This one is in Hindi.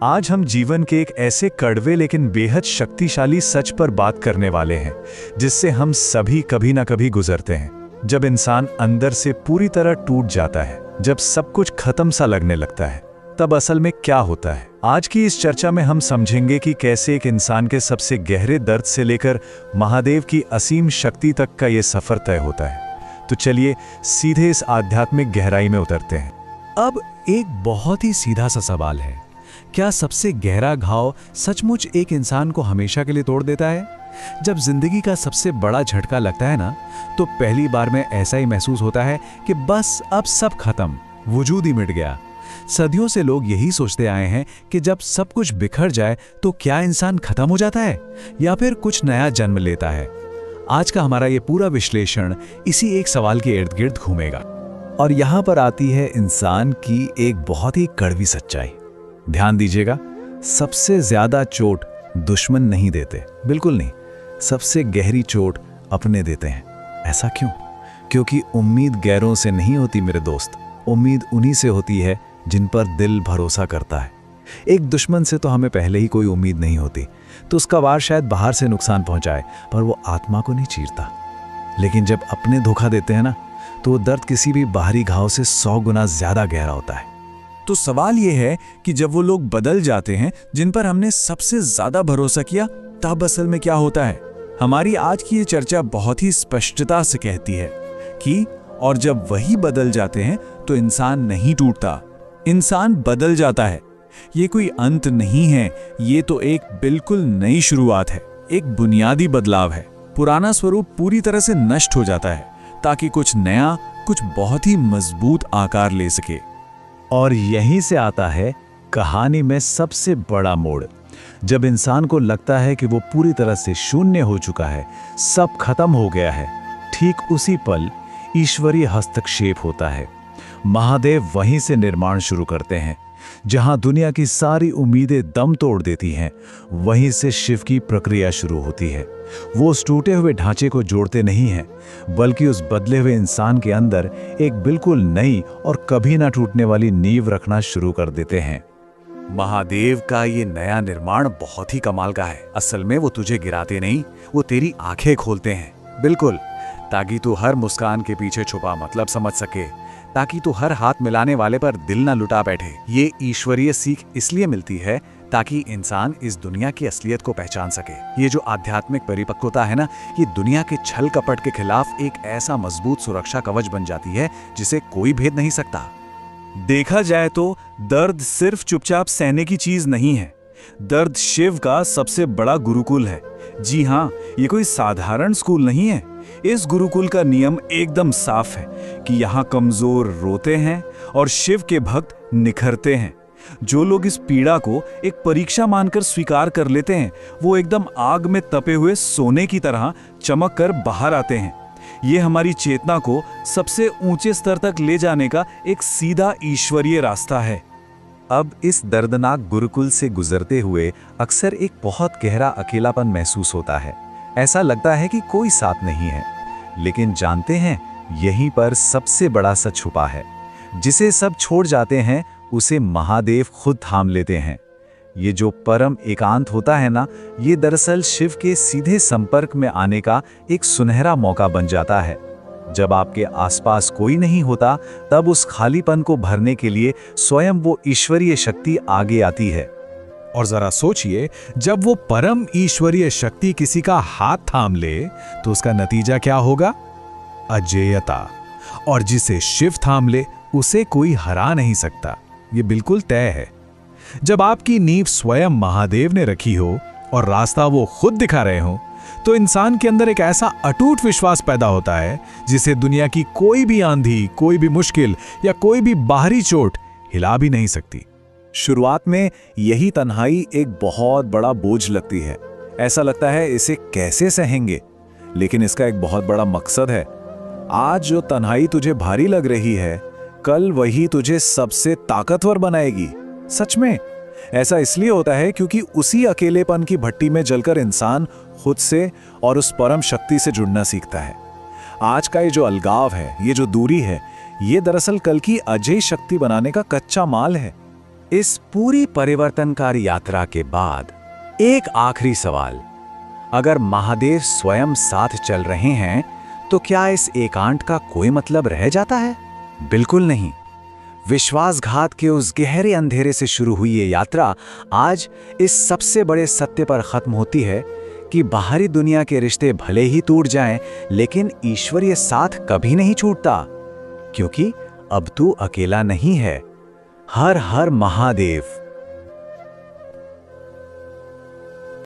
आज हम जीवन के एक ऐसे कड़वे लेकिन बेहद शक्तिशाली सच पर बात करने वाले हैं जिससे हम सभी कभी ना कभी गुजरते हैं। जब इंसान अंदर से पूरी तरह टूट जाता है, जब सब कुछ खत्म सा लगने लगता है, तब असल में क्या होता है। आज की इस चर्चा में हम समझेंगे कि कैसे एक इंसान के सबसे गहरे दर्द से लेकर महादेव की असीम शक्ति तक का ये सफर तय होता है। तो चलिए सीधे इस आध्यात्मिक गहराई में उतरते हैं। अब एक बहुत ही सीधा सा सवाल है, क्या सबसे गहरा घाव सचमुच एक इंसान को हमेशा के लिए तोड़ देता है? जब जिंदगी का सबसे बड़ा झटका लगता है ना, तो पहली बार में ऐसा ही महसूस होता है कि बस अब सब खत्म, वजूद ही मिट गया। सदियों से लोग यही सोचते आए हैं कि जब सब कुछ बिखर जाए तो क्या इंसान खत्म हो जाता है या फिर कुछ नया जन्म लेता है। आज का हमारा ये पूरा विश्लेषण इसी एक सवाल के इर्द गिर्द घूमेगा। और यहाँ पर आती है इंसान की एक बहुत ही कड़वी सच्चाई। ध्यान दीजिएगा, सबसे ज्यादा चोट दुश्मन नहीं देते, बिल्कुल नहीं। सबसे गहरी चोट अपने देते हैं। ऐसा क्यों? क्योंकि उम्मीद गैरों से नहीं होती मेरे दोस्त, उम्मीद उन्हीं से होती है जिन पर दिल भरोसा करता है। एक दुश्मन से तो हमें पहले ही कोई उम्मीद नहीं होती, तो उसका वार शायद बाहर से नुकसान पहुंचाए, पर वो आत्मा को नहीं चीरता। लेकिन जब अपने धोखा देते हैं ना, तो वो दर्द किसी भी बाहरी घाव से 100 गुना ज्यादा गहरा होता है। तो सवाल यह है कि जब वो लोग बदल जाते हैं जिन पर हमने सबसे ज्यादा भरोसा किया, तब असल में क्या होता है। हमारी आज की ये चर्चा बहुत ही स्पष्टता से कहती है कि और जब वही बदल जाते हैं तो इंसान नहीं टूटता, इंसान बदल जाता है। ये कोई अंत नहीं है, ये तो एक बिल्कुल नई शुरुआत है, एक बुनियादी बदलाव है। पुराना स्वरूप पूरी तरह से नष्ट हो जाता है ताकि कुछ नया, कुछ बहुत ही मजबूत आकार ले सके। और यहीं से आता है कहानी में सबसे बड़ा मोड़। जब इंसान को लगता है कि वो पूरी तरह से शून्य हो चुका है, सब खत्म हो गया है, ठीक उसी पल ईश्वरीय हस्तक्षेप होता है। महादेव वहीं से निर्माण शुरू करते हैं। जहां दुनिया की सारी उम्मीदें दम तोड़ देती हैं, वहीं से शिव की प्रक्रिया शुरू होती है। वो उस टूटे हुए ढांचे को जोड़ते नहीं हैं, बल्कि उस बदले हुए इंसान के अंदर एक बिल्कुल नई और कभी ना टूटने वाली नींव रखना शुरू कर देते हैं। महादेव का ये नया निर्माण बहुत ही कमाल का है। असल में वो तुझे गिराते नहीं, वो तेरी आंखें खोलते हैं, बिल्कुल, ताकि तू हर मुस्कान के पीछे छुपा मतलब समझ सके, ताकि तू हर हाथ मिलाने वाले पर दिल न लुटा बैठे। ये ईश्वरीय सीख इसलिए मिलती है ताकि इंसान इस दुनिया की असलियत को पहचान सके। ये जो आध्यात्मिक परिपक्वता है ना, ये दुनिया के छल कपट के खिलाफ एक ऐसा मजबूत सुरक्षा कवच बन जाती है जिसे कोई भेद नहीं सकता। देखा जाए तो दर्द सिर्फ चुपचाप सहने की चीज नहीं है, दर्द शिव का सबसे बड़ा गुरुकुल है। जी हाँ, ये कोई साधारण स्कूल नहीं है। इस गुरुकुल का नियम एकदम साफ है कि यहाँ कमजोर रोते हैं और शिव के भक्त निखरते हैं। जो लोग इस पीड़ा को एक परीक्षा मानकर स्वीकार कर लेते हैं, वो एकदम आग में तपे हुए सोने की तरह चमक कर बाहर आते हैं। ये हमारी चेतना को सबसे ऊंचे स्तर तक ले जाने का एक सीधा ईश्वरीय रास्ता है। अब इस दर्दनाक गुरुकुल से गुजरते हुए अक्सर एक बहुत गहरा अकेलापन महसूस होता है। ऐसा लगता है कि कोई साथ नहीं है। लेकिन जानते हैं, यहीं पर सबसे बड़ा सच छुपा है। जिसे सब छोड़ जाते हैं, उसे महादेव खुद थाम लेते हैं। ये जो परम एकांत होता है ना, ये दरअसल शिव के सीधे संपर्क में आने का एक सुनहरा मौका बन जाता है। जब आपके आसपास कोई नहीं होता, तब उस खालीपन को भरने के लिए स्वयं वो ईश्वरीय शक्ति आगे आती है। और जरा सोचिए, जब वो परम ईश्वरीय शक्ति किसी का हाथ थाम ले तो उसका नतीजा क्या होगा? अजेयता। और जिसे शिव थाम ले, उसे कोई हरा नहीं सकता। ये बिल्कुल तय है। जब आपकी नींव स्वयं महादेव ने रखी हो और रास्ता वो खुद दिखा रहे हो, तो इंसान के अंदर एक ऐसा अटूट विश्वास पैदा होता है जिसे दुनिया की कोई भी आंधी, कोई भी मुश्किल या कोई भी बाहरी चोट हिला भी नहीं सकती। शुरुआत में यही तन्हाई एक बहुत बड़ा बोझ लगती है। ऐसा लगता है इसे कैसे सहेंगे, लेकिन इसका एक बहुत बड़ा मकसद है। आज जो तन्हाई तुझे भारी लग रही है, कल वही तुझे सबसे ताकतवर बनाएगी। सच में ऐसा इसलिए होता है क्योंकि उसी अकेलेपन की भट्टी में जलकर इंसान खुद से और उस परम शक्ति से जुड़ना सीखता है। आज का ये जो अलगाव है, ये जो दूरी है, ये दरअसल कल की अजय शक्ति बनाने का कच्चा माल है। इस पूरी परिवर्तनकारी यात्रा के बाद एक आखिरी सवाल, अगर महादेव स्वयं साथ चल रहे हैं तो क्या इस एकांत का कोई मतलब रह जाता है? बिल्कुल नहीं। विश्वासघात के उस गहरे अंधेरे से शुरू हुई ये यात्रा आज इस सबसे बड़े सत्य पर खत्म होती है कि बाहरी दुनिया के रिश्ते भले ही टूट जाएं, लेकिन ईश्वरीय साथ कभी नहीं छूटता, क्योंकि अब तू अकेला नहीं है। हर हर महादेव।